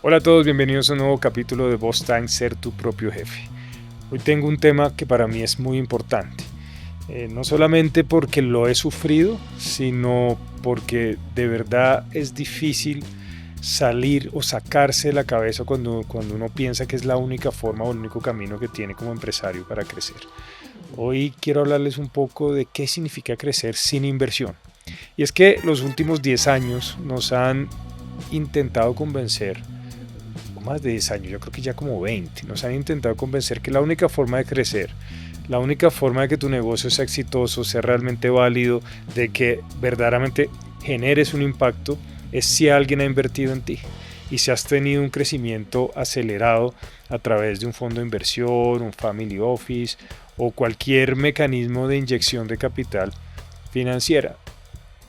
Hola a todos, bienvenidos a un nuevo capítulo de Boss Time, Ser tu propio jefe. Hoy tengo un tema que para mí es muy importante, no solamente porque lo he sufrido, sino porque de verdad es difícil salir o sacarse de la cabeza cuando uno piensa que es la única forma o el único camino que tiene como empresario para crecer. Hoy quiero hablarles un poco de qué significa crecer sin inversión. Y es que los últimos 10 años nos han intentado convencer, más de 10 años, yo creo que ya como 20, nos han intentado convencer que la única forma de crecer, la única forma de que tu negocio sea exitoso, sea realmente válido, de que verdaderamente generes un impacto, es si alguien ha invertido en ti y si has tenido un crecimiento acelerado a través de un fondo de inversión, un family office o cualquier mecanismo de inyección de capital financiera.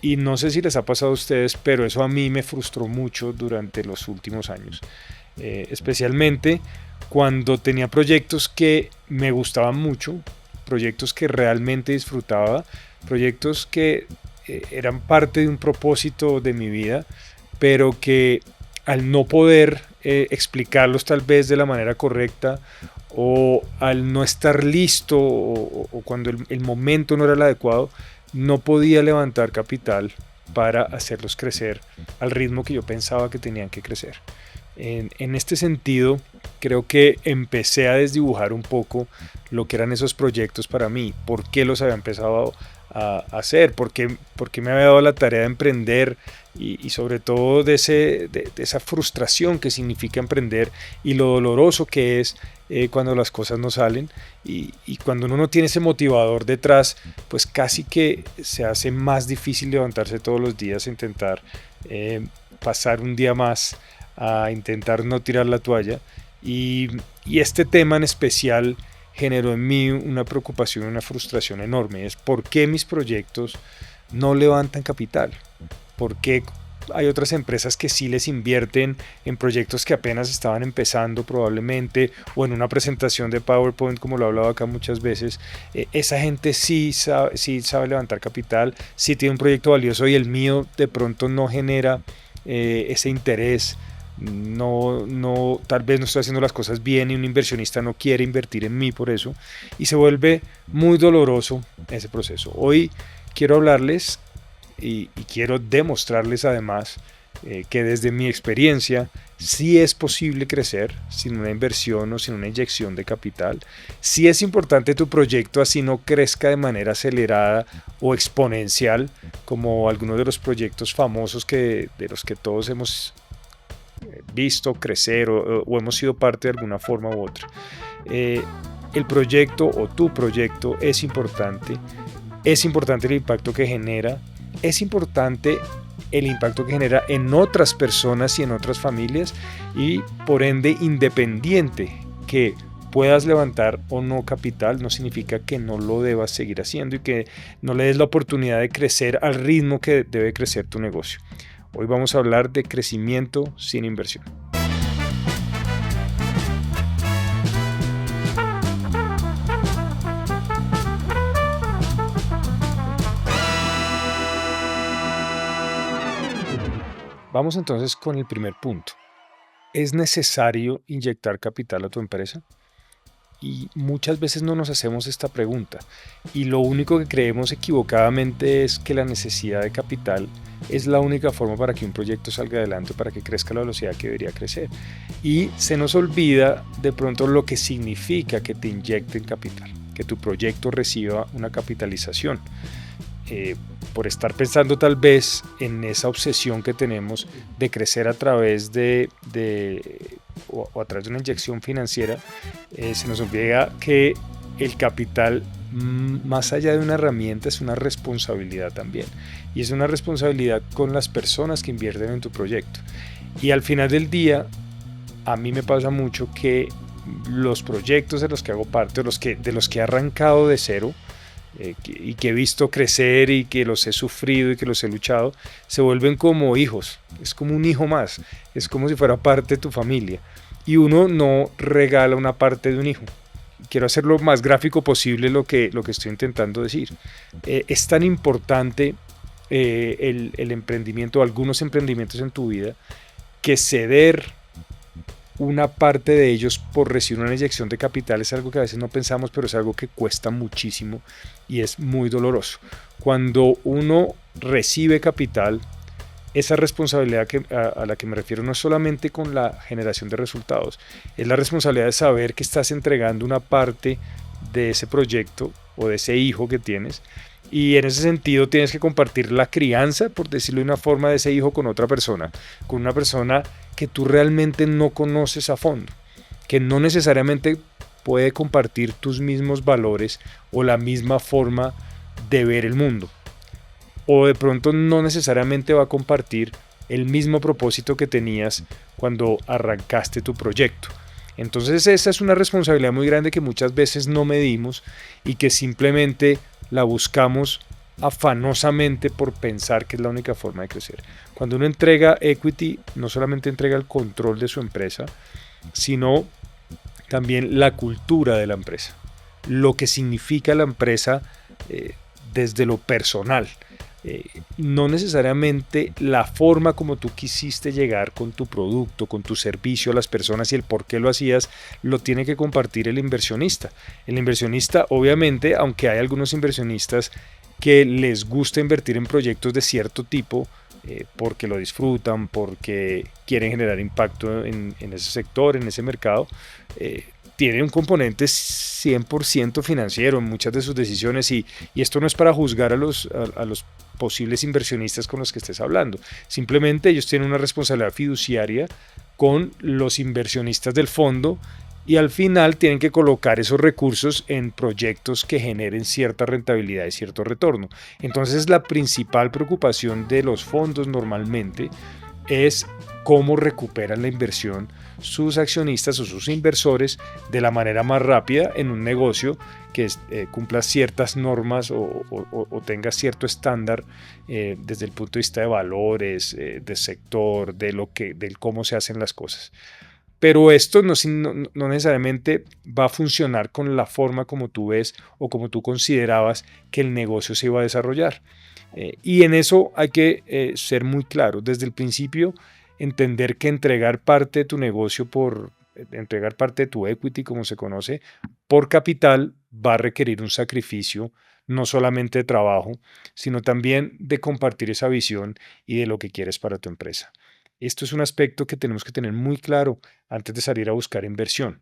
Y no sé si les ha pasado a ustedes, pero eso a mí me frustró mucho durante los últimos años. Especialmente cuando tenía proyectos que me gustaban mucho, proyectos que realmente disfrutaba, proyectos que eran parte de un propósito de mi vida, pero que al no poder explicarlos tal vez de la manera correcta o al no estar listo o cuando el momento no era el adecuado, no podía levantar capital para hacerlos crecer al ritmo que yo pensaba que tenían que crecer. En este sentido, creo que empecé a desdibujar un poco lo que eran esos proyectos para mí, por qué los había empezado a hacer, por qué me había dado la tarea de emprender y sobre todo de esa frustración que significa emprender y lo doloroso que es cuando las cosas no salen y cuando uno no tiene ese motivador detrás, pues casi que se hace más difícil levantarse todos los días e intentar pasar un día más a intentar no tirar la toalla y este tema en especial generó en mí una preocupación, una frustración enorme. Es por qué mis proyectos no levantan capital, por qué hay otras empresas que sí les invierten en proyectos que apenas estaban empezando probablemente o en una presentación de PowerPoint como lo he hablado acá muchas veces. Esa gente sí sabe levantar capital, sí tiene un proyecto valioso y el mío de pronto no genera ese interés. Tal vez no estoy haciendo las cosas bien y un inversionista no quiere invertir en mí por eso y se vuelve muy doloroso ese proceso. Hoy quiero hablarles y quiero demostrarles además que desde mi experiencia sí es posible crecer sin una inversión o sin una inyección de capital. Sí es importante tu proyecto así no crezca de manera acelerada o exponencial como algunos de los proyectos famosos de los que todos hemos visto crecer o hemos sido parte de alguna forma u otra. El proyecto o tu proyecto es importante el impacto que genera, es importante el impacto que genera en otras personas y en otras familias y por ende independiente que puedas levantar o no capital no significa que no lo debas seguir haciendo y que no le des la oportunidad de crecer al ritmo que debe crecer tu negocio. Hoy vamos a hablar de crecimiento sin inversión. Vamos entonces con el primer punto. ¿Es necesario inyectar capital a tu empresa? Y muchas veces no nos hacemos esta pregunta y lo único que creemos equivocadamente es que la necesidad de capital es la única forma para que un proyecto salga adelante, para que crezca a la velocidad que debería crecer. Y se nos olvida de pronto lo que significa que te inyecten capital, que tu proyecto reciba una capitalización. Por estar pensando tal vez en esa obsesión que tenemos de crecer a través o a través de una inyección financiera, se nos olvida que el capital, más allá de una herramienta, es una responsabilidad también. Y es una responsabilidad con las personas que invierten en tu proyecto. Y al final del día, a mí me pasa mucho que los proyectos de los que hago parte, de los que he arrancado de cero, y que he visto crecer y que los he sufrido y que los he luchado, se vuelven como hijos, es como un hijo más, es como si fuera parte de tu familia y uno no regala una parte de un hijo. Quiero hacer lo más gráfico posible lo que estoy intentando decir. Es tan importante el emprendimiento, algunos emprendimientos en tu vida, que ceder una parte de ellos por recibir una inyección de capital es algo que a veces no pensamos, pero es algo que cuesta muchísimo y es muy doloroso. Cuando uno recibe capital, esa responsabilidad a la que me refiero no es solamente con la generación de resultados, es la responsabilidad de saber que estás entregando una parte de ese proyecto o de ese hijo que tienes, y en ese sentido tienes que compartir la crianza, por decirlo de una forma, de ese hijo con otra persona, con una persona que tú realmente no conoces a fondo, que no necesariamente puede compartir tus mismos valores o la misma forma de ver el mundo, o de pronto no necesariamente va a compartir el mismo propósito que tenías cuando arrancaste tu proyecto. Entonces esa es una responsabilidad muy grande que muchas veces no medimos y que simplemente la buscamos afanosamente por pensar que es la única forma de crecer. Cuando uno entrega equity, no solamente entrega el control de su empresa, sino también la cultura de la empresa, lo que significa la empresa desde lo personal. No necesariamente la forma como tú quisiste llegar con tu producto, con tu servicio a las personas y el por qué lo hacías, lo tiene que compartir el inversionista. El inversionista, obviamente, aunque hay algunos inversionistas que les gusta invertir en proyectos de cierto tipo, porque lo disfrutan, porque quieren generar impacto en ese sector, en ese mercado, tiene un componente 100% financiero en muchas de sus decisiones, y esto no es para juzgar a los posibles inversionistas con los que estés hablando. Simplemente ellos tienen una responsabilidad fiduciaria con los inversionistas del fondo y al final tienen que colocar esos recursos en proyectos que generen cierta rentabilidad y cierto retorno. Entonces la principal preocupación de los fondos normalmente es cómo recuperan la inversión sus accionistas o sus inversores de la manera más rápida en un negocio que cumpla ciertas normas o tenga cierto estándar desde el punto de vista de valores, de sector, del cómo se hacen las cosas. Pero esto no necesariamente va a funcionar con la forma como tú ves o como tú considerabas que el negocio se iba a desarrollar. Y en eso hay que ser muy claro. Desde el principio, entender que entregar parte de tu negocio entregar parte de tu equity, como se conoce, por capital, va a requerir un sacrificio, no solamente de trabajo, sino también de compartir esa visión y de lo que quieres para tu empresa. Esto es un aspecto que tenemos que tener muy claro antes de salir a buscar inversión.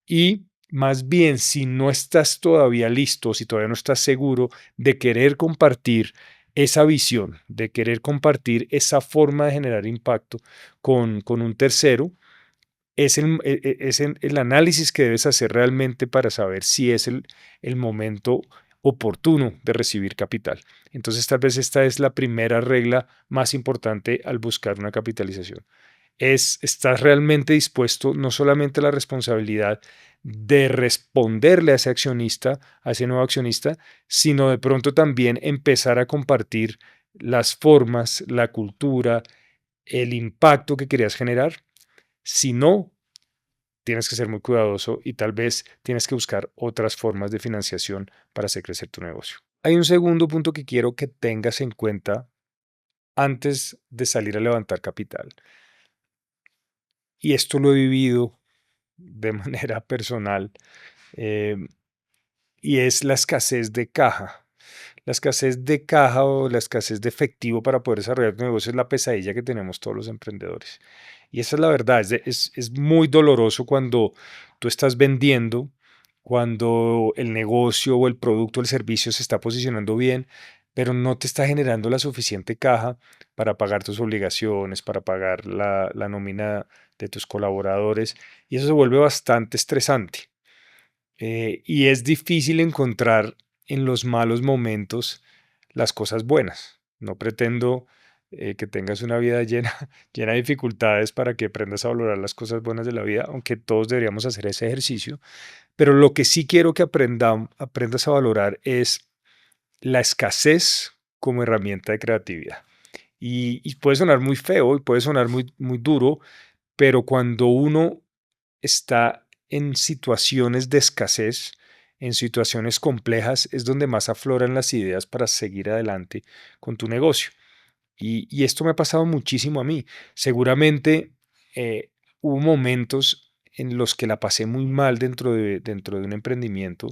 Y más bien, si no estás todavía listo, si todavía no estás seguro de querer compartir esa visión, de querer compartir esa forma de generar impacto con un tercero, es el análisis que debes hacer realmente para saber si es el momento oportuno de recibir capital. Entonces, tal vez esta es la primera regla más importante al buscar una capitalización. ¿Estás realmente dispuesto no solamente a la responsabilidad de responderle a ese accionista, a ese nuevo accionista, sino de pronto también empezar a compartir las formas, la cultura, el impacto que querías generar? Si no, tienes que ser muy cuidadoso y tal vez tienes que buscar otras formas de financiación para hacer crecer tu negocio. Hay un segundo punto que quiero que tengas en cuenta antes de salir a levantar capital. Y esto lo he vivido de manera personal, eh, y es la escasez de caja. La escasez de caja o la escasez de efectivo para poder desarrollar tu negocio es la pesadilla que tenemos todos los emprendedores. Y esa es la verdad, es muy doloroso cuando tú estás vendiendo, cuando el negocio o el producto o el servicio se está posicionando bien, pero no te está generando la suficiente caja para pagar tus obligaciones, para pagar la nómina de tus colaboradores, y eso se vuelve bastante estresante. Y es difícil encontrar en los malos momentos las cosas buenas. No pretendo que tengas una vida llena, llena de dificultades para que aprendas a valorar las cosas buenas de la vida, aunque todos deberíamos hacer ese ejercicio. Pero lo que sí quiero que aprendas a valorar es la escasez como herramienta de creatividad. Y puede sonar muy feo y puede sonar muy duro, pero cuando uno está en situaciones de escasez, en situaciones complejas, es donde más afloran las ideas para seguir adelante con tu negocio. Y esto me ha pasado muchísimo a mí. Seguramente hubo momentos en los que la pasé muy mal dentro de un emprendimiento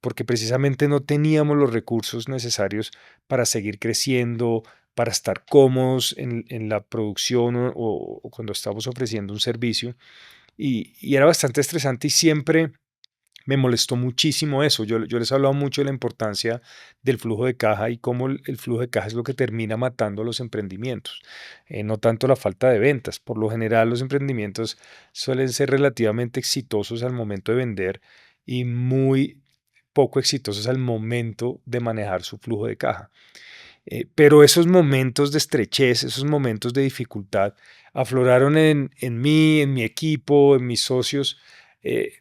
porque precisamente no teníamos los recursos necesarios para seguir creciendo, para estar cómodos en la producción o cuando estamos ofreciendo un servicio. Y era bastante estresante y siempre me molestó muchísimo eso. Yo les he hablado mucho de la importancia del flujo de caja y cómo el flujo de caja es lo que termina matando los emprendimientos, no tanto la falta de ventas. Por lo general, los emprendimientos suelen ser relativamente exitosos al momento de vender y muy poco exitosos al momento de manejar su flujo de caja. Pero esos momentos de estrechez, esos momentos de dificultad, afloraron en mí, en mi equipo, en mis socios. eh,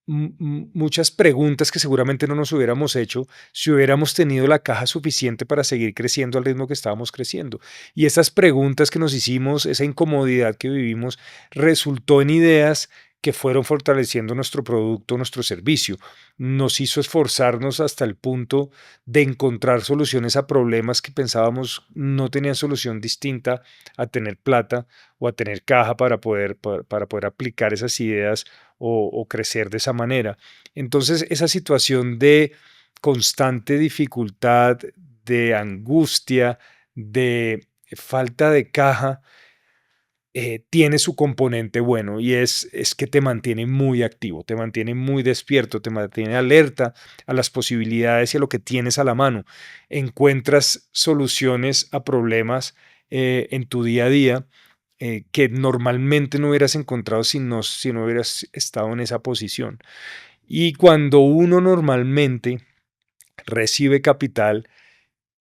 Muchas preguntas que seguramente no nos hubiéramos hecho si hubiéramos tenido la caja suficiente para seguir creciendo al ritmo que estábamos creciendo. Y esas preguntas que nos hicimos, esa incomodidad que vivimos, resultó en ideas que fueron fortaleciendo nuestro producto, nuestro servicio. Nos hizo esforzarnos hasta el punto de encontrar soluciones a problemas que pensábamos no tenían solución distinta a tener plata o a tener caja para poder aplicar esas ideas o crecer de esa manera. Entonces, esa situación de constante dificultad, de angustia, de falta de caja, tiene su componente bueno y es que te mantiene muy activo, te mantiene muy despierto, te mantiene alerta a las posibilidades y a lo que tienes a la mano. Encuentras soluciones a problemas en tu día a día que normalmente no hubieras encontrado si no hubieras estado en esa posición. Y cuando uno normalmente recibe capital,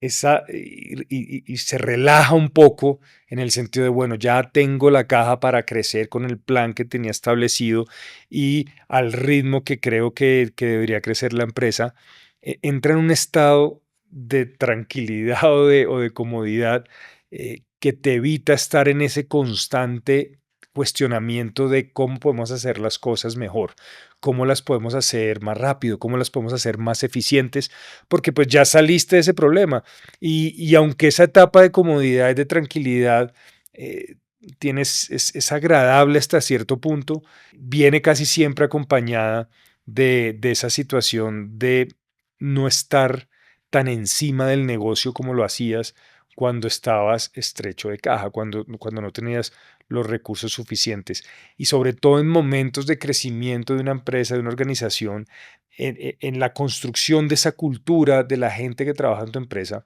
y se relaja un poco en el sentido de, bueno, ya tengo la caja para crecer con el plan que tenía establecido y al ritmo que creo que debería crecer la empresa, entra en un estado de tranquilidad o de comodidad que te evita estar en ese constante cuestionamiento de cómo podemos hacer las cosas mejor, cómo las podemos hacer más rápido, cómo las podemos hacer más eficientes, porque pues ya saliste de ese problema. Y aunque esa etapa de comodidad y de tranquilidad es agradable hasta cierto punto, viene casi siempre acompañada de esa situación de no estar tan encima del negocio como lo hacías cuando estabas estrecho de caja, cuando no tenías los recursos suficientes. Y sobre todo en momentos de crecimiento de una empresa, de una organización, en la construcción de esa cultura de la gente que trabaja en tu empresa,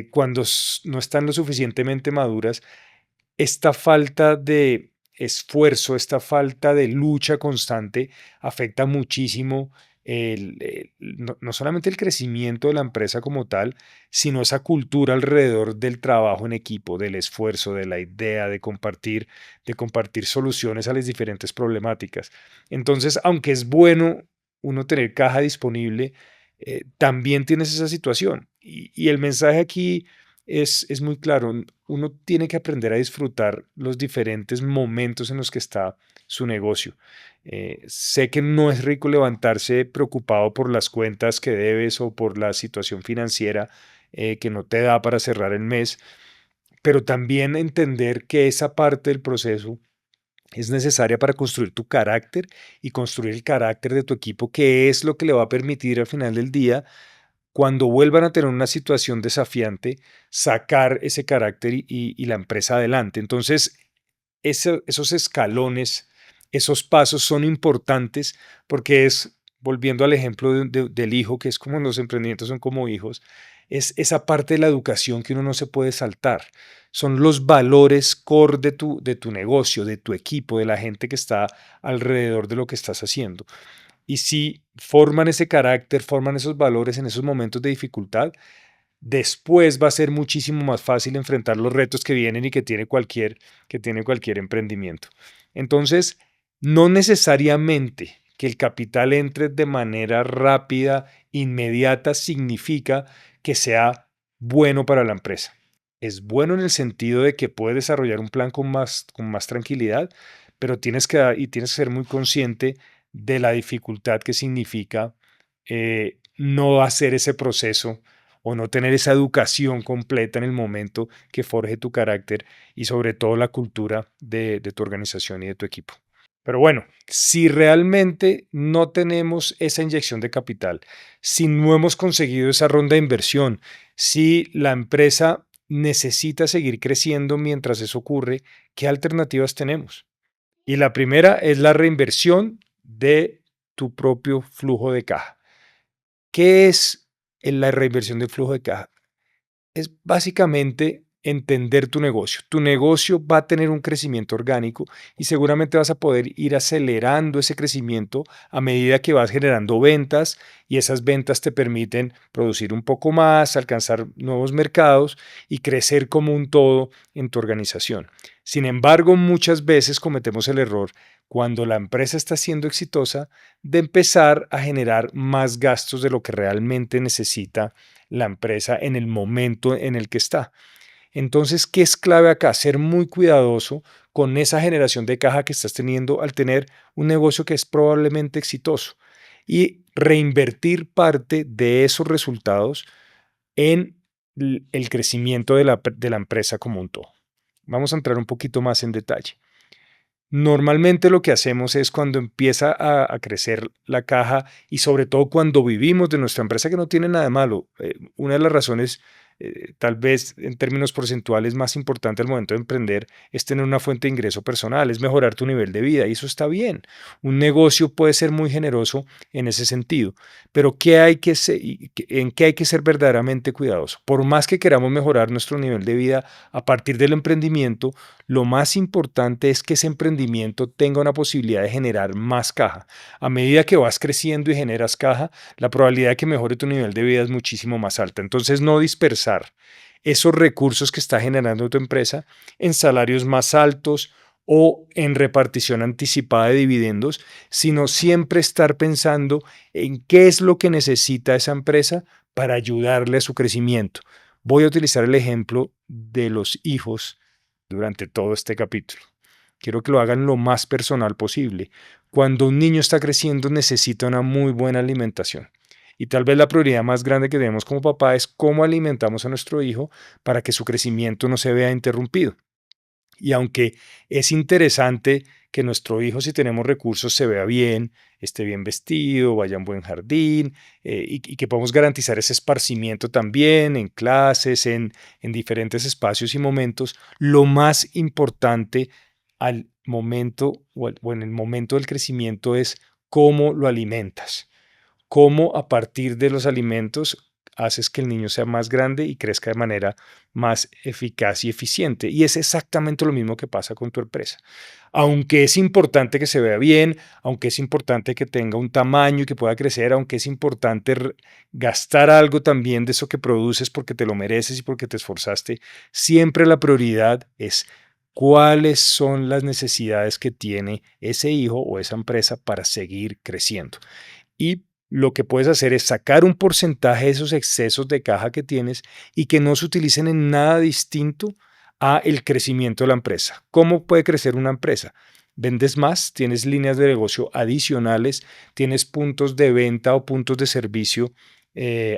cuando no están lo suficientemente maduras, esta falta de esfuerzo, esta falta de lucha constante afecta muchísimo no solamente el crecimiento de la empresa como tal, sino esa cultura alrededor del trabajo en equipo, del esfuerzo, de la idea de compartir soluciones a las diferentes problemáticas. Entonces, aunque es bueno uno tener caja disponible, también tienes esa situación. Y el mensaje aquí es muy claro. Uno tiene que aprender a disfrutar los diferentes momentos en los que está su negocio. Sé que no es rico levantarse preocupado por las cuentas que debes o por la situación financiera que no te da para cerrar el mes, pero también entender que esa parte del proceso es necesaria para construir tu carácter y construir el carácter de tu equipo, que es lo que le va a permitir al final del día cuando vuelvan a tener una situación desafiante, sacar ese carácter y la empresa adelante. Entonces, esos escalones, esos pasos son importantes porque es, volviendo al ejemplo del hijo, que es como los emprendimientos son como hijos, es esa parte de la educación que uno no se puede saltar. Son los valores core de tu negocio, de tu equipo, de la gente que está alrededor de lo que estás haciendo. Y si forman ese carácter, forman esos valores en esos momentos de dificultad, después va a ser muchísimo más fácil enfrentar los retos que vienen y que tiene cualquier emprendimiento. Entonces, no necesariamente que el capital entre de manera rápida, inmediata, significa que sea bueno para la empresa. Es bueno en el sentido de que puede desarrollar un plan con más tranquilidad, pero tienes que ser muy consciente de la dificultad que significa no hacer ese proceso o no tener esa educación completa en el momento que forje tu carácter y sobre todo la cultura de tu organización y de tu equipo. Pero bueno, si realmente no tenemos esa inyección de capital, si no hemos conseguido esa ronda de inversión, si la empresa necesita seguir creciendo mientras eso ocurre, ¿qué alternativas tenemos? Y la primera es la reinversión de tu propio flujo de caja. ¿Qué es la reinversión del flujo de caja? Es básicamente entender tu negocio. Tu negocio va a tener un crecimiento orgánico y seguramente vas a poder ir acelerando ese crecimiento a medida que vas generando ventas y esas ventas te permiten producir un poco más, alcanzar nuevos mercados y crecer como un todo en tu organización. Sin embargo, muchas veces cometemos el error cuando la empresa está siendo exitosa de empezar a generar más gastos de lo que realmente necesita la empresa en el momento en el que está. Entonces, ¿qué es clave acá? Ser muy cuidadoso con esa generación de caja que estás teniendo al tener un negocio que es probablemente exitoso y reinvertir parte de esos resultados en el crecimiento de la empresa como un todo. Vamos a entrar un poquito más en detalle. Normalmente lo que hacemos es cuando empieza a crecer la caja y sobre todo cuando vivimos de nuestra empresa, que no tiene nada de malo. Una de las razones, tal vez en términos porcentuales, más importante al momento de emprender es tener una fuente de ingreso personal, es mejorar tu nivel de vida y eso está bien. Un negocio puede ser muy generoso en ese sentido, pero ¿en qué hay que ser verdaderamente cuidadoso? Por más que queramos mejorar nuestro nivel de vida a partir del emprendimiento, lo más importante es que ese emprendimiento tenga una posibilidad de generar más caja. A medida que vas creciendo y generas caja, la probabilidad de que mejore tu nivel de vida es muchísimo más alta. Entonces, no dispersar esos recursos que está generando tu empresa en salarios más altos o en repartición anticipada de dividendos, sino siempre estar pensando en qué es lo que necesita esa empresa para ayudarle a su crecimiento. Voy a utilizar el ejemplo de los hijos durante todo este capítulo. Quiero que lo hagan lo más personal posible. Cuando un niño está creciendo necesita una muy buena alimentación. Y tal vez la prioridad más grande que tenemos como papá es cómo alimentamos a nuestro hijo para que su crecimiento no se vea interrumpido. Y aunque es interesante que nuestro hijo, si tenemos recursos, se vea bien, esté bien vestido, vaya a un buen jardín y que podamos garantizar ese esparcimiento también en clases, en diferentes espacios y momentos, lo más importante al momento o en el momento del crecimiento es cómo lo alimentas, cómo a partir de los alimentos haces que el niño sea más grande y crezca de manera más eficaz y eficiente. Y es exactamente lo mismo que pasa con tu empresa. Aunque es importante que se vea bien, aunque es importante que tenga un tamaño y que pueda crecer, aunque es importante gastar algo también de eso que produces porque te lo mereces y porque te esforzaste, siempre la prioridad es cuáles son las necesidades que tiene ese hijo o esa empresa para seguir creciendo. Y lo que puedes hacer es sacar un porcentaje de esos excesos de caja que tienes y que no se utilicen en nada distinto a el crecimiento de la empresa. ¿Cómo puede crecer una empresa? Vendes más, tienes líneas de negocio adicionales, tienes puntos de venta o puntos de servicio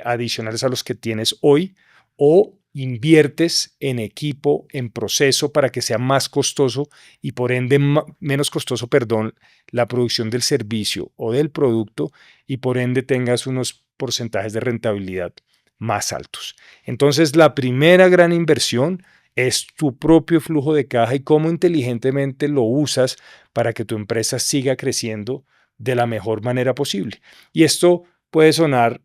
adicionales a los que tienes hoy o inviertes en equipo, en proceso para que sea más costoso y por ende menos costoso, perdón, la producción del servicio o del producto y por ende tengas unos porcentajes de rentabilidad más altos. Entonces, la primera gran inversión es tu propio flujo de caja y cómo inteligentemente lo usas para que tu empresa siga creciendo de la mejor manera posible. Y esto puede sonar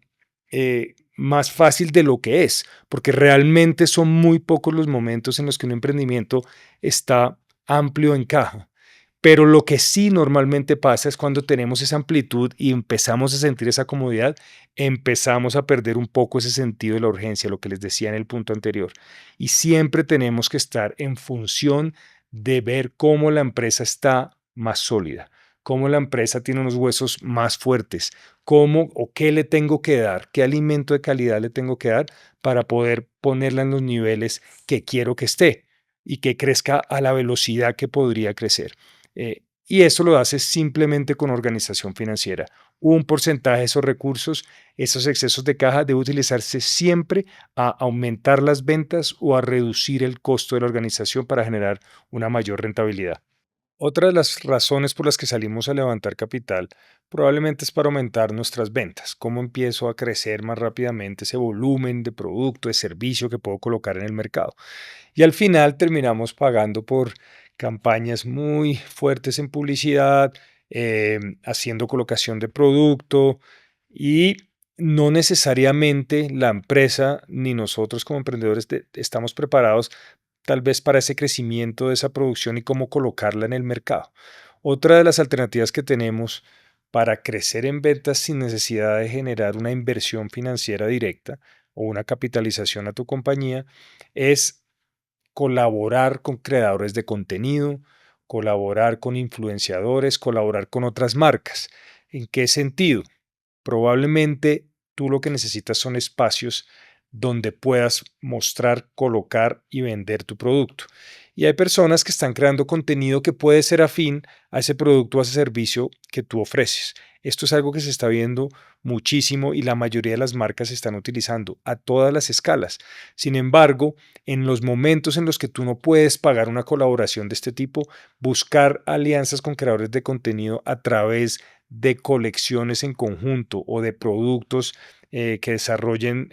más fácil de lo que es, porque realmente son muy pocos los momentos en los que un emprendimiento está amplio en caja. Pero lo que sí normalmente pasa es cuando tenemos esa amplitud y empezamos a sentir esa comodidad, empezamos a perder un poco ese sentido de la urgencia, lo que les decía en el punto anterior. Y siempre tenemos que estar en función de ver cómo la empresa está más sólida, cómo la empresa tiene unos huesos más fuertes, cómo o qué le tengo que dar, qué alimento de calidad le tengo que dar para poder ponerla en los niveles que quiero que esté y que crezca a la velocidad que podría crecer. Y esto lo haces simplemente con organización financiera. Un porcentaje de esos recursos, esos excesos de caja, debe utilizarse siempre a aumentar las ventas o a reducir el costo de la organización para generar una mayor rentabilidad. Otra de las razones por las que salimos a levantar capital probablemente es para aumentar nuestras ventas. ¿Cómo empiezo a crecer más rápidamente ese volumen de producto, de servicio que puedo colocar en el mercado? Y al final terminamos pagando por campañas muy fuertes en publicidad, haciendo colocación de producto y no necesariamente la empresa ni nosotros como emprendedores estamos preparados tal vez para ese crecimiento de esa producción y cómo colocarla en el mercado. Otra de las alternativas que tenemos para crecer en ventas sin necesidad de generar una inversión financiera directa o una capitalización a tu compañía es colaborar con creadores de contenido, colaborar con influenciadores, colaborar con otras marcas. ¿En qué sentido? Probablemente tú lo que necesitas son espacios donde puedas mostrar, colocar y vender tu producto. Y hay personas que están creando contenido que puede ser afín a ese producto o a ese servicio que tú ofreces. Esto es algo que se está viendo muchísimo y la mayoría de las marcas están utilizando a todas las escalas. Sin embargo, en los momentos en los que tú no puedes pagar una colaboración de este tipo, buscar alianzas con creadores de contenido a través de colecciones en conjunto o de productos que desarrollen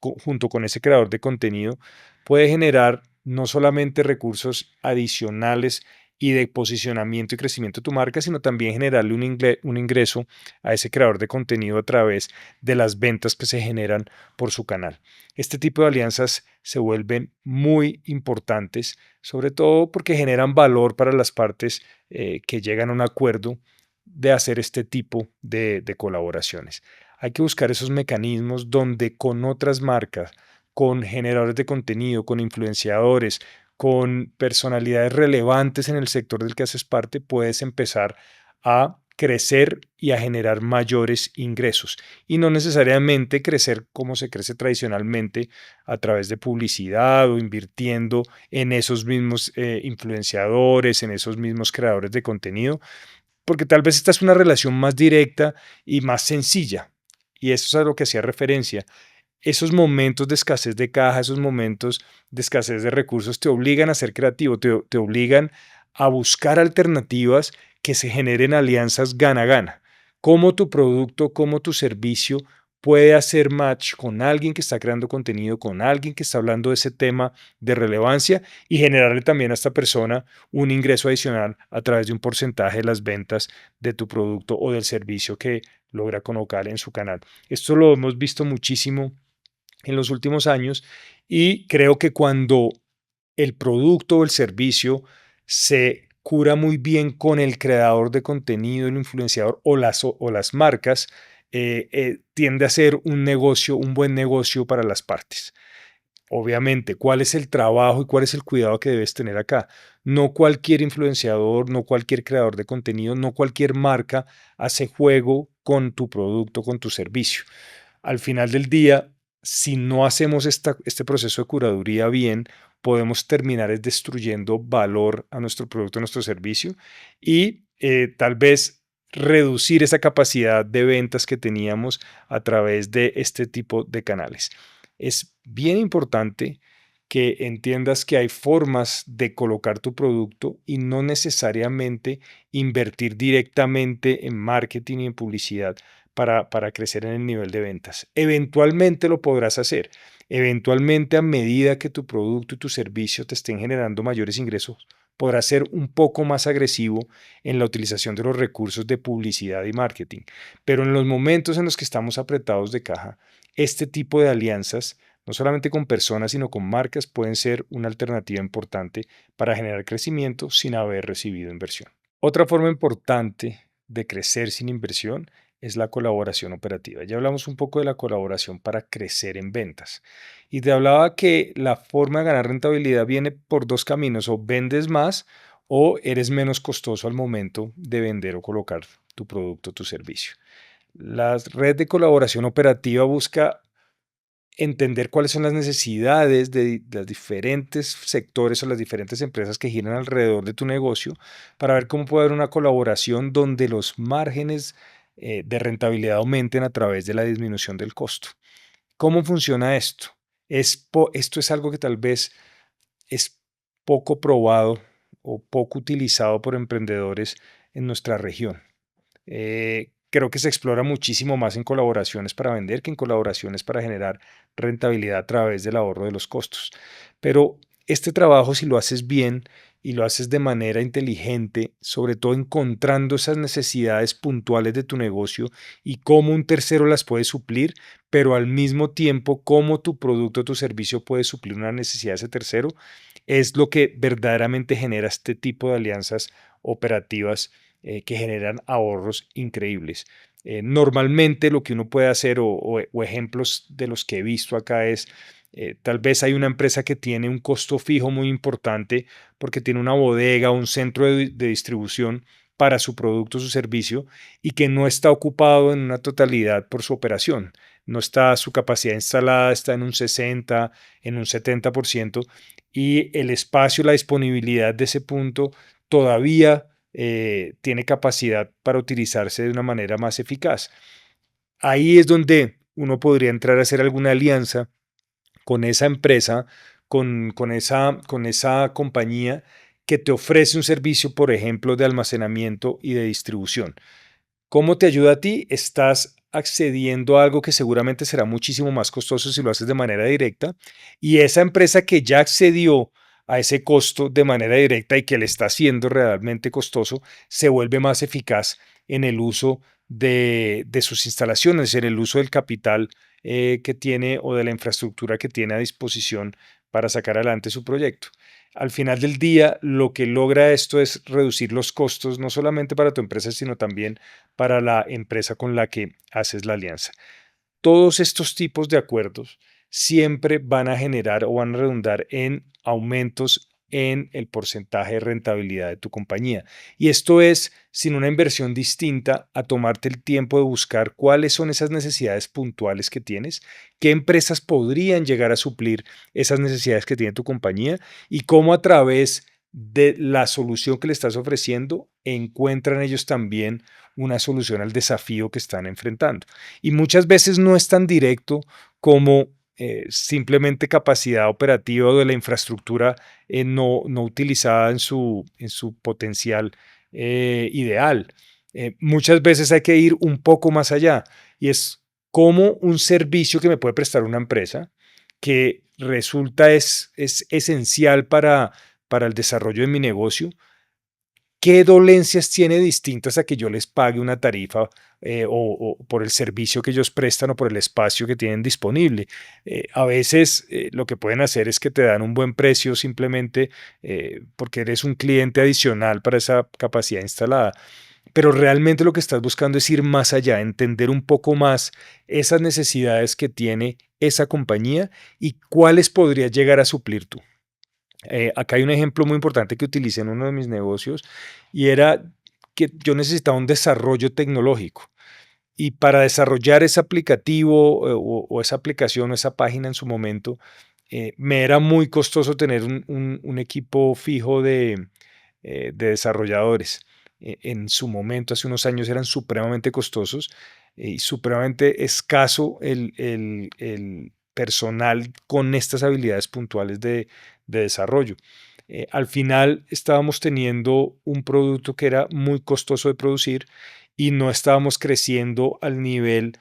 junto con ese creador de contenido puede generar no solamente recursos adicionales y de posicionamiento y crecimiento de tu marca, sino también generarle un ingreso a ese creador de contenido a través de las ventas que se generan por su canal. Este tipo de alianzas se vuelven muy importantes, sobre todo porque generan valor para las partes que llegan a un acuerdo de hacer este tipo de colaboraciones. Hay que buscar esos mecanismos donde con otras marcas, con generadores de contenido, con influenciadores, con personalidades relevantes en el sector del que haces parte, puedes empezar a crecer y a generar mayores ingresos. Y no necesariamente crecer como se crece tradicionalmente a través de publicidad o invirtiendo en esos mismos influenciadores, en esos mismos creadores de contenido, porque tal vez esta es una relación más directa y más sencilla. Y eso es a lo que hacía referencia. Esos momentos de escasez de caja, esos momentos de escasez de recursos te obligan a ser creativo, te obligan a buscar alternativas que se generen alianzas gana-gana. Cómo tu producto, cómo tu servicio puede hacer match con alguien que está creando contenido, con alguien que está hablando de ese tema de relevancia y generarle también a esta persona un ingreso adicional a través de un porcentaje de las ventas de tu producto o del servicio que logra colocar en su canal. Esto lo hemos visto muchísimo en los últimos años y creo que cuando el producto o el servicio se cura muy bien con el creador de contenido, el influenciador o las marcas, tiende a ser un negocio, un buen negocio para las partes. Obviamente, ¿cuál es el trabajo y cuál es el cuidado que debes tener acá? No cualquier influenciador, no cualquier creador de contenido, no cualquier marca hace juego con tu producto, con tu servicio. Al final del día, si no hacemos este proceso de curaduría bien, podemos terminar destruyendo valor a nuestro producto, a nuestro servicio y tal vez reducir esa capacidad de ventas que teníamos a través de este tipo de canales. Es bien importante que entiendas que hay formas de colocar tu producto y no necesariamente invertir directamente en marketing y en publicidad para crecer en el nivel de ventas. Eventualmente lo podrás hacer. Eventualmente, a medida que tu producto y tu servicio te estén generando mayores ingresos, podrás ser un poco más agresivo en la utilización de los recursos de publicidad y marketing. Pero en los momentos en los que estamos apretados de caja, este tipo de alianzas, no solamente con personas, sino con marcas, pueden ser una alternativa importante para generar crecimiento sin haber recibido inversión. Otra forma importante de crecer sin inversión es la colaboración operativa. Ya hablamos un poco de la colaboración para crecer en ventas. Y te hablaba que la forma de ganar rentabilidad viene por dos caminos: o vendes más o eres menos costoso al momento de vender o colocar tu producto o tu servicio. La red de colaboración operativa busca entender cuáles son las necesidades de los diferentes sectores o las diferentes empresas que giran alrededor de tu negocio para ver cómo puede haber una colaboración donde los márgenes de rentabilidad aumenten a través de la disminución del costo. ¿Cómo funciona esto? Esto es algo que tal vez es poco probado o poco utilizado por emprendedores en nuestra región. Creo que se explora muchísimo más en colaboraciones para vender que en colaboraciones para generar rentabilidad a través del ahorro de los costos. Pero este trabajo, si lo haces bien y lo haces de manera inteligente, sobre todo encontrando esas necesidades puntuales de tu negocio y cómo un tercero las puede suplir, pero al mismo tiempo cómo tu producto o tu servicio puede suplir una necesidad de ese tercero, es lo que verdaderamente genera este tipo de alianzas operativas que generan ahorros increíbles. Normalmente lo que uno puede hacer o ejemplos de los que he visto acá es, tal vez hay una empresa que tiene un costo fijo muy importante porque tiene una bodega o un centro de distribución para su producto o su servicio y que no está ocupado en una totalidad por su operación. No está su capacidad instalada, está en un 60, en un 70% y el espacio, la disponibilidad de ese punto todavía tiene capacidad para utilizarse de una manera más eficaz. Ahí es donde uno podría entrar a hacer alguna alianza con esa empresa, con esa compañía que te ofrece un servicio, por ejemplo, de almacenamiento y de distribución. ¿Cómo te ayuda a ti? Estás accediendo a algo que seguramente será muchísimo más costoso si lo haces de manera directa y esa empresa que ya accedió a ese costo de manera directa y que le está haciendo realmente costoso, se vuelve más eficaz en el uso de sus instalaciones, en el uso del capital que tiene o de la infraestructura que tiene a disposición para sacar adelante su proyecto. Al final del día, lo que logra esto es reducir los costos, no solamente para tu empresa, sino también para la empresa con la que haces la alianza. Todos estos tipos de acuerdos siempre van a generar o van a redundar en aumentos en el porcentaje de rentabilidad de tu compañía. Y esto es sin una inversión distinta a tomarte el tiempo de buscar cuáles son esas necesidades puntuales que tienes, qué empresas podrían llegar a suplir esas necesidades que tiene tu compañía y cómo a través de la solución que le estás ofreciendo encuentran ellos también una solución al desafío que están enfrentando. Y muchas veces no es tan directo como simplemente capacidad operativa o de la infraestructura no utilizada en su potencial ideal. Muchas veces hay que ir un poco más allá y es como un servicio que me puede prestar una empresa que resulta es esencial para el desarrollo de mi negocio. ¿Qué dolencias tiene distintas a que yo les pague una tarifa o por el servicio que ellos prestan o por el espacio que tienen disponible? A veces lo que pueden hacer es que te dan un buen precio simplemente porque eres un cliente adicional para esa capacidad instalada. Pero realmente lo que estás buscando es ir más allá, entender un poco más esas necesidades que tiene esa compañía y cuáles podrías llegar a suplir tú. Acá hay un ejemplo muy importante que utilicé en uno de mis negocios y era que yo necesitaba un desarrollo tecnológico. Y para desarrollar ese aplicativo o esa aplicación o esa página en su momento, me era muy costoso tener un equipo fijo de desarrolladores. En su momento, hace unos años, eran supremamente costosos y supremamente escaso el personal con estas habilidades puntuales de desarrollo. Al final estábamos teniendo un producto que era muy costoso de producir y no estábamos creciendo al nivel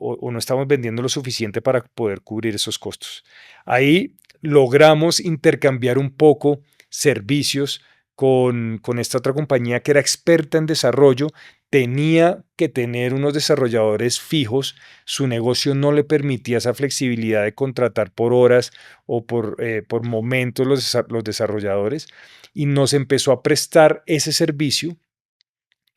o no estábamos vendiendo lo suficiente para poder cubrir esos costos. Ahí logramos intercambiar un poco servicios con esta otra compañía que era experta en desarrollo, tenía que tener unos desarrolladores fijos, su negocio no le permitía esa flexibilidad de contratar por horas o por momentos los desarrolladores y nos empezó a prestar ese servicio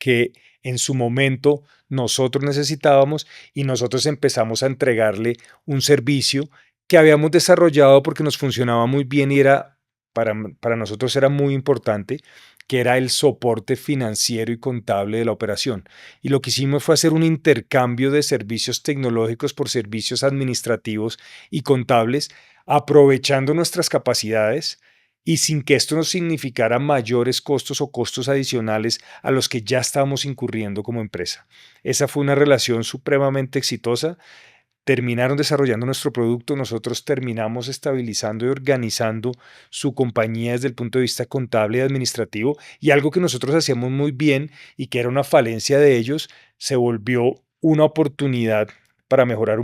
que en su momento nosotros necesitábamos y nosotros empezamos a entregarle un servicio que habíamos desarrollado porque nos funcionaba muy bien y era para nosotros era muy importante que era el soporte financiero y contable de la operación. Y lo que hicimos fue hacer un intercambio de servicios tecnológicos por servicios administrativos y contables, aprovechando nuestras capacidades y sin que esto nos significara mayores costos o costos adicionales a los que ya estábamos incurriendo como empresa. Esa fue una relación supremamente exitosa. Terminaron desarrollando nuestro producto, nosotros terminamos estabilizando y organizando su compañía desde el punto de vista contable y administrativo, y algo que nosotros hacíamos muy bien y que era una falencia de ellos, se volvió una oportunidad para mejorar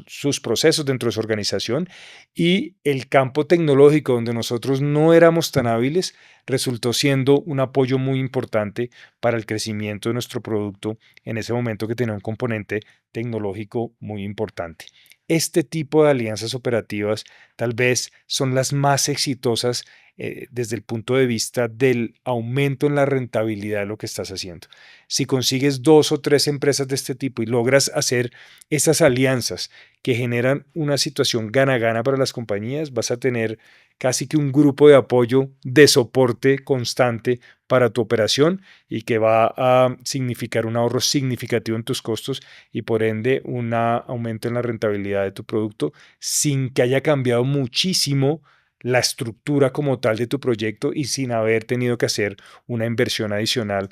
sus procesos dentro de su organización, y el campo tecnológico donde nosotros no éramos tan hábiles resultó siendo un apoyo muy importante para el crecimiento de nuestro producto en ese momento, que tenía un componente tecnológico muy importante. Este tipo de alianzas operativas tal vez son las más exitosas desde el punto de vista del aumento en la rentabilidad de lo que estás haciendo. Si consigues 2 o 3 empresas de este tipo y logras hacer esas alianzas que generan una situación gana-gana para las compañías, vas a tener casi que un grupo de apoyo, de soporte constante para tu operación, y que va a significar un ahorro significativo en tus costos y por ende un aumento en la rentabilidad de tu producto, sin que haya cambiado muchísimo la estructura como tal de tu proyecto y sin haber tenido que hacer una inversión adicional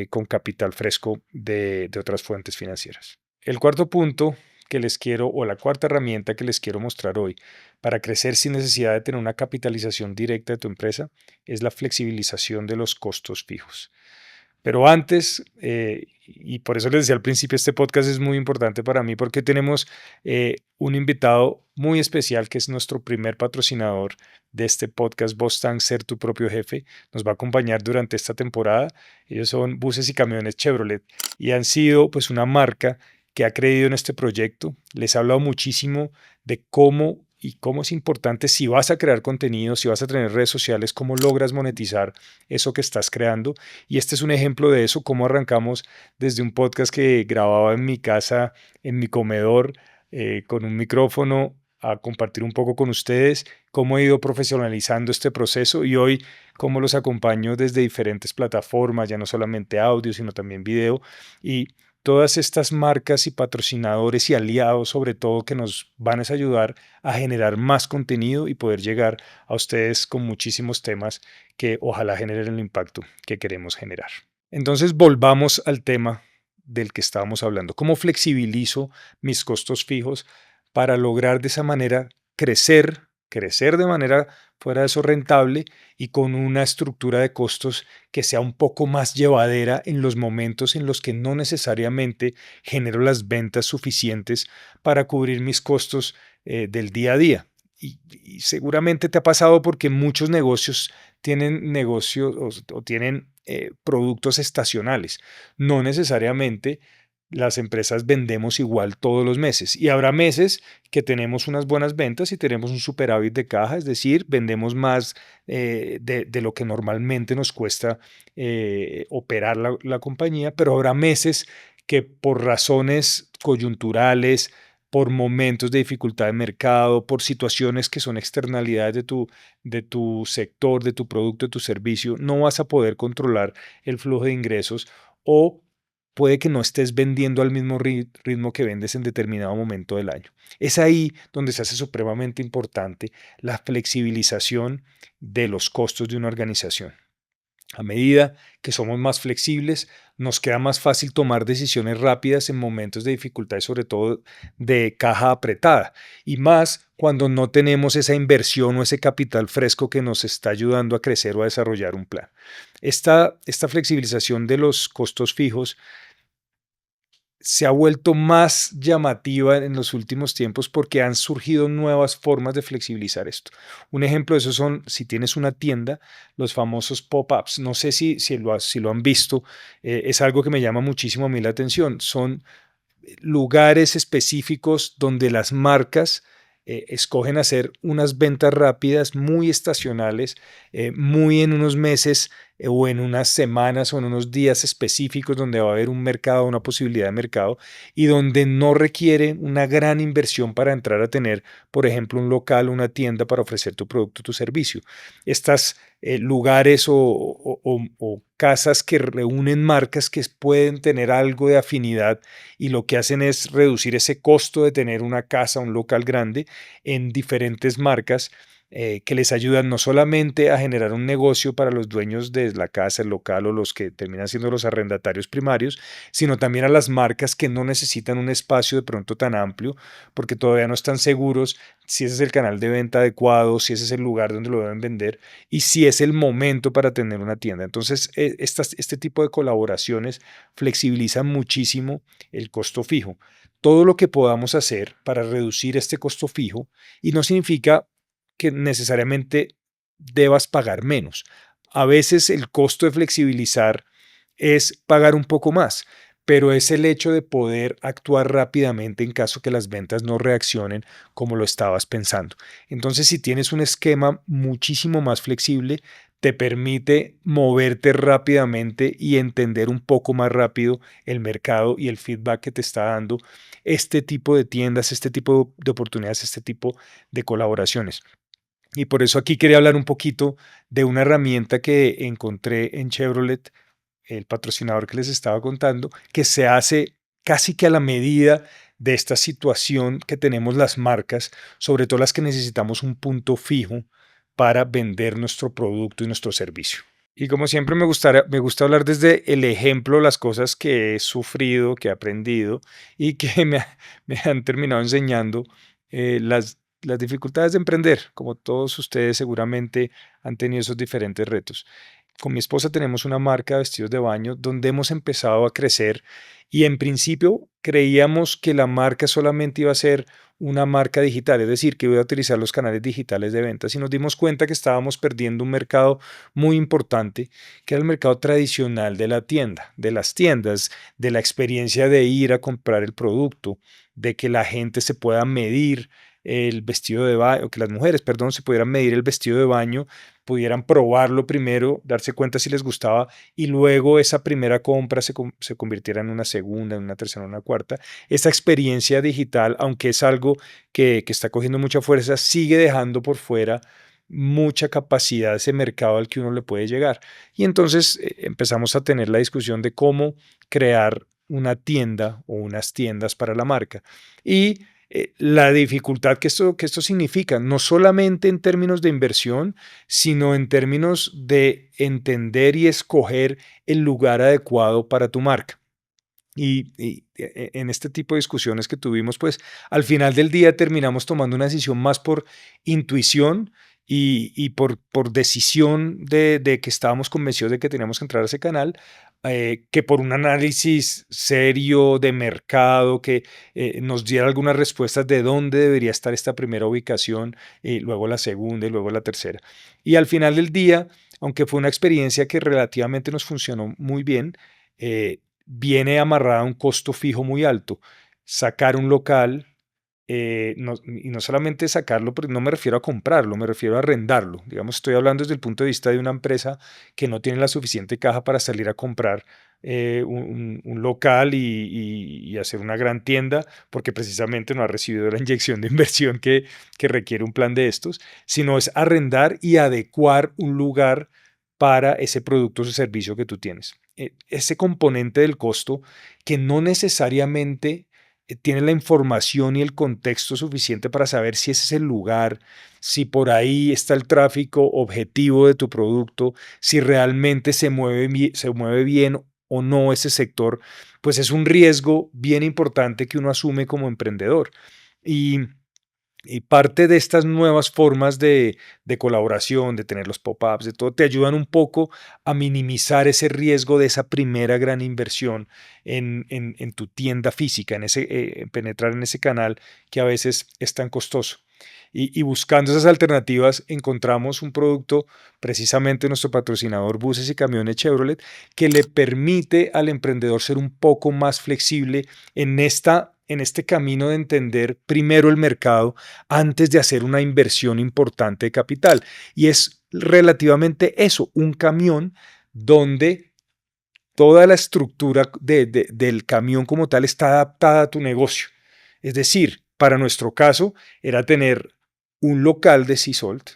con capital fresco de otras fuentes financieras. El cuarto punto que les quiero, o la cuarta herramienta que les quiero mostrar hoy para crecer sin necesidad de tener una capitalización directa de tu empresa, es la flexibilización de los costos fijos. Pero antes, y por eso les decía al principio, este podcast es muy importante para mí porque tenemos un invitado muy especial que es nuestro primer patrocinador de este podcast, Bostang, Ser tu propio jefe. Nos va a acompañar durante esta temporada. Ellos son Buses y Camiones Chevrolet y han sido pues una marca que ha creído en este proyecto. Les he hablado muchísimo de cómo es importante, si vas a crear contenido, si vas a tener redes sociales, cómo logras monetizar eso que estás creando. Y este es un ejemplo de eso, cómo arrancamos desde un podcast que grababa en mi casa, en mi comedor, con un micrófono, a compartir un poco con ustedes cómo he ido profesionalizando este proceso, y hoy cómo los acompaño desde diferentes plataformas, ya no solamente audio, sino también video, y todas estas marcas y patrocinadores y aliados, sobre todo, que nos van a ayudar a generar más contenido y poder llegar a ustedes con muchísimos temas que ojalá generen el impacto que queremos generar. Entonces, volvamos al tema del que estábamos hablando. ¿Cómo flexibilizo mis costos fijos para lograr de esa manera crecer de manera fuera de eso rentable y con una estructura de costos que sea un poco más llevadera en los momentos en los que no necesariamente genero las ventas suficientes para cubrir mis costos del día a día? Y seguramente te ha pasado porque muchos negocios tienen negocios o tienen productos estacionales. No necesariamente las empresas vendemos igual todos los meses, y habrá meses que tenemos unas buenas ventas y tenemos un superávit de caja, es decir, vendemos más de lo que normalmente nos cuesta operar la compañía, pero habrá meses que por razones coyunturales, por momentos de dificultad de mercado, por situaciones que son externalidades de tu sector, de tu producto, de tu servicio, no vas a poder controlar el flujo de ingresos, o puede que no estés vendiendo al mismo ritmo que vendes en determinado momento del año. Es ahí donde se hace supremamente importante la flexibilización de los costos de una organización. A medida que somos más flexibles, nos queda más fácil tomar decisiones rápidas en momentos de dificultad y sobre todo de caja apretada, y más cuando no tenemos esa inversión o ese capital fresco que nos está ayudando a crecer o a desarrollar un plan. Esta flexibilización de los costos fijos se ha vuelto más llamativa en los últimos tiempos porque han surgido nuevas formas de flexibilizar esto. Un ejemplo de eso son, si tienes una tienda, los famosos pop-ups. No sé si lo han visto, es algo que me llama muchísimo a mí la atención. Son lugares específicos donde las marcas escogen hacer unas ventas rápidas muy estacionales, muy en unos meses o en unas semanas o en unos días específicos donde va a haber un mercado, una posibilidad de mercado, y donde no requiere una gran inversión para entrar a tener, por ejemplo, un local o una tienda para ofrecer tu producto o tu servicio. Estas lugares o casas que reúnen marcas que pueden tener algo de afinidad y lo que hacen es reducir ese costo de tener una casa, un local grande en diferentes marcas que les ayudan no solamente a generar un negocio para los dueños de la casa, el local o los que terminan siendo los arrendatarios primarios, sino también a las marcas que no necesitan un espacio de pronto tan amplio porque todavía no están seguros si ese es el canal de venta adecuado, si ese es el lugar donde lo deben vender y si es el momento para tener una tienda. Entonces, este tipo de colaboraciones flexibilizan muchísimo el costo fijo. Todo lo que podamos hacer para reducir este costo fijo, y no significa que necesariamente debas pagar menos. A veces el costo de flexibilizar es pagar un poco más, pero es el hecho de poder actuar rápidamente en caso que las ventas no reaccionen como lo estabas pensando. Entonces, si tienes un esquema muchísimo más flexible, te permite moverte rápidamente y entender un poco más rápido el mercado y el feedback que te está dando este tipo de tiendas, este tipo de oportunidades, este tipo de colaboraciones. Y por eso aquí quería hablar un poquito de una herramienta que encontré en Chevrolet, el patrocinador que les estaba contando, que se hace casi que a la medida de esta situación que tenemos las marcas, sobre todo las que necesitamos un punto fijo para vender nuestro producto y nuestro servicio. Y como siempre me gusta hablar desde el ejemplo, las cosas que he sufrido, que he aprendido y que me han terminado enseñando las dificultades de emprender, como todos ustedes seguramente han tenido esos diferentes retos. Con mi esposa tenemos una marca de vestidos de baño donde hemos empezado a crecer y en principio creíamos que la marca solamente iba a ser una marca digital, es decir, que iba a utilizar los canales digitales de ventas y nos dimos cuenta que estábamos perdiendo un mercado muy importante, que era el mercado tradicional de la tienda, de las tiendas, de la experiencia de ir a comprar el producto, de que la gente se pueda medir el vestido de baño, que las mujeres, perdón, se pudieran medir el vestido de baño, pudieran probarlo primero, darse cuenta si les gustaba y luego esa primera compra se convirtiera en una segunda, en una tercera, en una cuarta. Esa experiencia digital, aunque es algo que está cogiendo mucha fuerza, sigue dejando por fuera mucha capacidad de ese mercado al que uno le puede llegar. Y entonces empezamos a tener la discusión de cómo crear una tienda o unas tiendas para la marca. Y la dificultad que esto significa, no solamente en términos de inversión, sino en términos de entender y escoger el lugar adecuado para tu marca. En este tipo de discusiones que tuvimos, pues al final del día terminamos tomando una decisión más por intuición y por decisión de que estábamos convencidos de que teníamos que entrar a ese canal, que por un análisis serio de mercado que nos diera algunas respuestas de dónde debería estar esta primera ubicación, y luego la segunda y luego la tercera. Y al final del día, aunque fue una experiencia que relativamente nos funcionó muy bien, viene amarrada a un costo fijo muy alto. Sacar un local, y no solamente sacarlo, pero no me refiero a comprarlo, me refiero a arrendarlo. Digamos, estoy hablando desde el punto de vista de una empresa que no tiene la suficiente caja para salir a comprar un local y hacer una gran tienda, porque precisamente no ha recibido la inyección de inversión que requiere un plan de estos, sino es arrendar y adecuar un lugar para ese producto o servicio que tú tienes. Ese componente del costo que no necesariamente tiene la información y el contexto suficiente para saber si ese es el lugar, si por ahí está el tráfico objetivo de tu producto, si realmente se mueve bien o no ese sector, pues es un riesgo bien importante que uno asume como emprendedor. Y y parte de estas nuevas formas de colaboración, de tener los pop-ups, de todo, te ayudan un poco a minimizar ese riesgo de esa primera gran inversión en tu tienda física, en penetrar en ese canal que a veces es tan costoso. Y buscando esas alternativas encontramos un producto, precisamente nuestro patrocinador Buses y Camiones Chevrolet, que le permite al emprendedor ser un poco más flexible en este camino de entender primero el mercado antes de hacer una inversión importante de capital. Y es relativamente eso, un camión donde toda la estructura del camión como tal está adaptada a tu negocio. Es decir, para nuestro caso era tener un local de Sea Salt,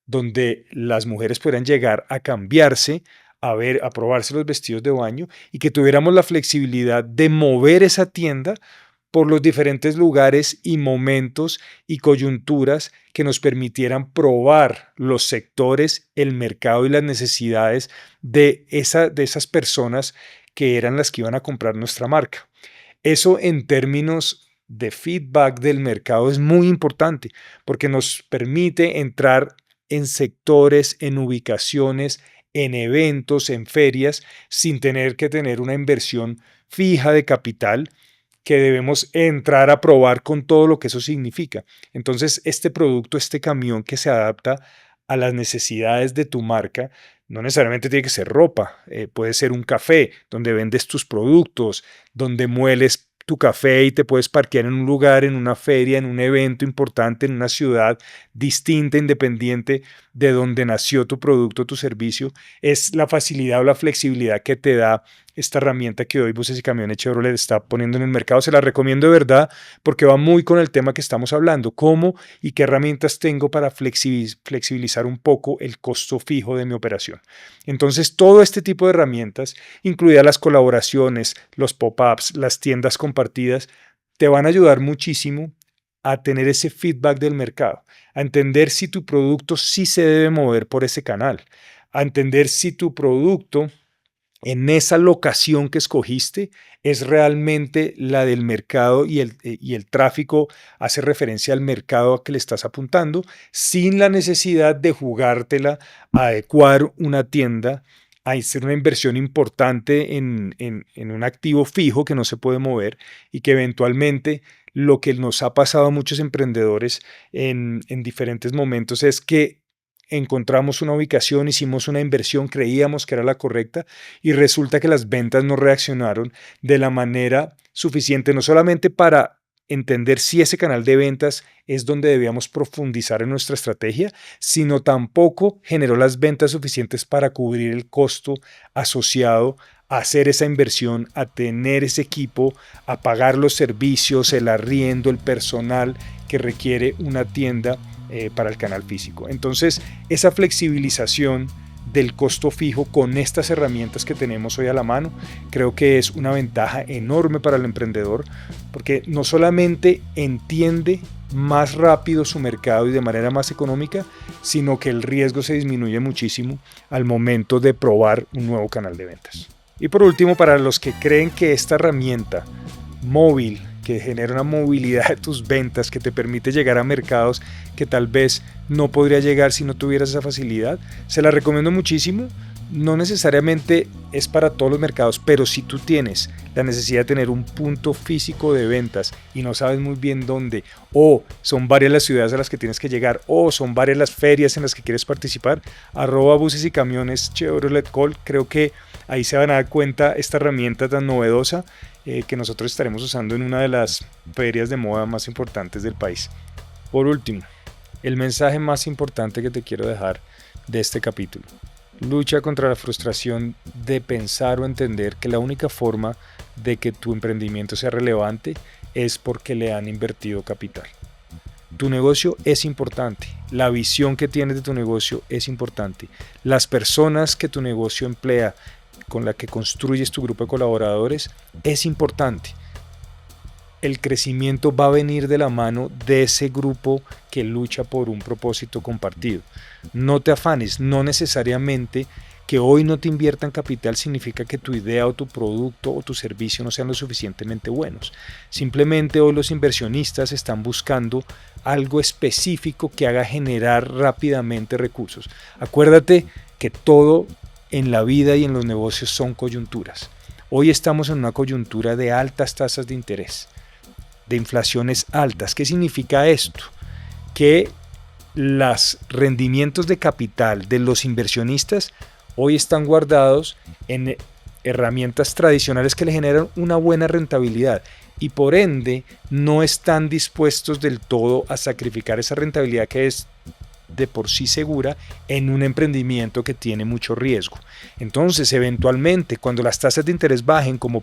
donde las mujeres pudieran llegar a cambiarse, a probarse los vestidos de baño y que tuviéramos la flexibilidad de mover esa tienda por los diferentes lugares y momentos y coyunturas que nos permitieran probar los sectores, el mercado y las necesidades de esas personas que eran las que iban a comprar nuestra marca. Eso en términos de feedback del mercado es muy importante porque nos permite entrar en sectores, en ubicaciones, en eventos, en ferias, sin tener que tener una inversión fija de capital que debemos entrar a probar con todo lo que eso significa. Entonces, este producto, este camión que se adapta a las necesidades de tu marca, no necesariamente tiene que ser ropa, puede ser un café donde vendes tus productos, donde mueles tu café y te puedes parquear en un lugar, en una feria, en un evento importante, en una ciudad distinta, independiente de donde nació tu producto, tu servicio. Es la facilidad o la flexibilidad que te da esta herramienta que hoy Buses y Camiones Chevrolet está poniendo en el mercado. Se la recomiendo de verdad porque va muy con el tema que estamos hablando. ¿Cómo y qué herramientas tengo para flexibilizar un poco el costo fijo de mi operación? Entonces, todo este tipo de herramientas, incluidas las colaboraciones, los pop-ups, las tiendas compartidas, te van a ayudar muchísimo a tener ese feedback del mercado, a entender si tu producto sí se debe mover por ese canal, a entender si tu producto en esa locación que escogiste es realmente la del mercado y el tráfico hace referencia al mercado a que le estás apuntando, sin la necesidad de jugártela, a adecuar una tienda, a hacer una inversión importante en un activo fijo que no se puede mover y que eventualmente lo que nos ha pasado a muchos emprendedores en diferentes momentos es que encontramos una ubicación, hicimos una inversión, creíamos que era la correcta y resulta que las ventas no reaccionaron de la manera suficiente, no solamente para entender si ese canal de ventas es donde debíamos profundizar en nuestra estrategia, sino tampoco generó las ventas suficientes para cubrir el costo asociado a hacer esa inversión, a tener ese equipo, a pagar los servicios, el arriendo, el personal que requiere una tienda para el canal físico. Entonces, esa flexibilización del costo fijo con estas herramientas que tenemos hoy a la mano, creo que es una ventaja enorme para el emprendedor, porque no solamente entiende más rápido su mercado y de manera más económica, sino que el riesgo se disminuye muchísimo al momento de probar un nuevo canal de ventas. Y por último, para los que creen que esta herramienta móvil que genera una movilidad de tus ventas, que te permite llegar a mercados que tal vez no podría llegar si no tuvieras esa facilidad, se la recomiendo muchísimo. No necesariamente es para todos los mercados, pero si tú tienes la necesidad de tener un punto físico de ventas y no sabes muy bien dónde, o son varias las ciudades a las que tienes que llegar, o son varias las ferias en las que quieres participar, @buses y camiones Chevrolet Call, creo que ahí se van a dar cuenta esta herramienta tan novedosa que nosotros estaremos usando en una de las ferias de moda más importantes del país. Por último, el mensaje más importante que te quiero dejar de este capítulo: lucha contra la frustración de pensar o entender que la única forma de que tu emprendimiento sea relevante es porque le han invertido capital. Tu negocio es importante, la visión que tienes de tu negocio es importante, las personas que tu negocio emplea, con la que construyes tu grupo de colaboradores, es importante. El crecimiento va a venir de la mano de ese grupo que lucha por un propósito compartido. No te afanes, no necesariamente que hoy no te inviertan capital significa que tu idea o tu producto o tu servicio no sean lo suficientemente buenos. Simplemente hoy los inversionistas están buscando algo específico que haga generar rápidamente recursos. Acuérdate que todo en la vida y en los negocios son coyunturas. Hoy estamos en una coyuntura de altas tasas de interés, de inflaciones altas. ¿Qué significa esto? Que los rendimientos de capital de los inversionistas hoy están guardados en herramientas tradicionales que le generan una buena rentabilidad y por ende no están dispuestos del todo a sacrificar esa rentabilidad que es de por sí segura en un emprendimiento que tiene mucho riesgo. Entonces, eventualmente, cuando las tasas de interés bajen, como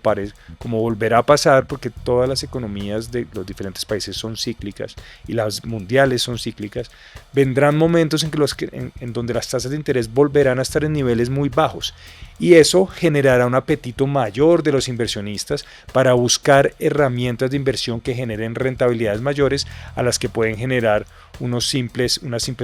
volverá a pasar, porque todas las economías de los diferentes países son cíclicas y las mundiales son cíclicas, vendrán momentos en donde las tasas de interés volverán a estar en niveles muy bajos, y eso generará un apetito mayor de los inversionistas para buscar herramientas de inversión que generen rentabilidades mayores a las que pueden generar unas simples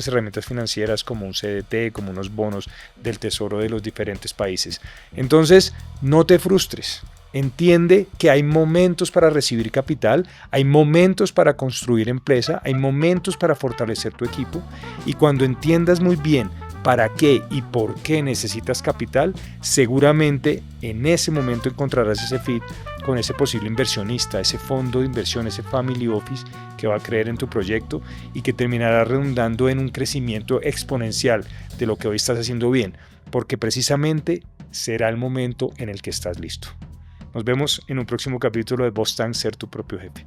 herramientas financieras como un CDT, como unos bonos del tesoro de los diferentes países. Entonces, no te frustres. Entiende que hay momentos para recibir capital, hay momentos para construir empresa, hay momentos para fortalecer tu equipo, y cuando entiendas muy bien para qué y por qué necesitas capital, seguramente en ese momento encontrarás ese fit con ese posible inversionista, ese fondo de inversión, ese family office que va a creer en tu proyecto y que terminará redundando en un crecimiento exponencial de lo que hoy estás haciendo bien, porque precisamente será el momento en el que estás listo. Nos vemos en un próximo capítulo de Boss Tank, Ser tu propio jefe.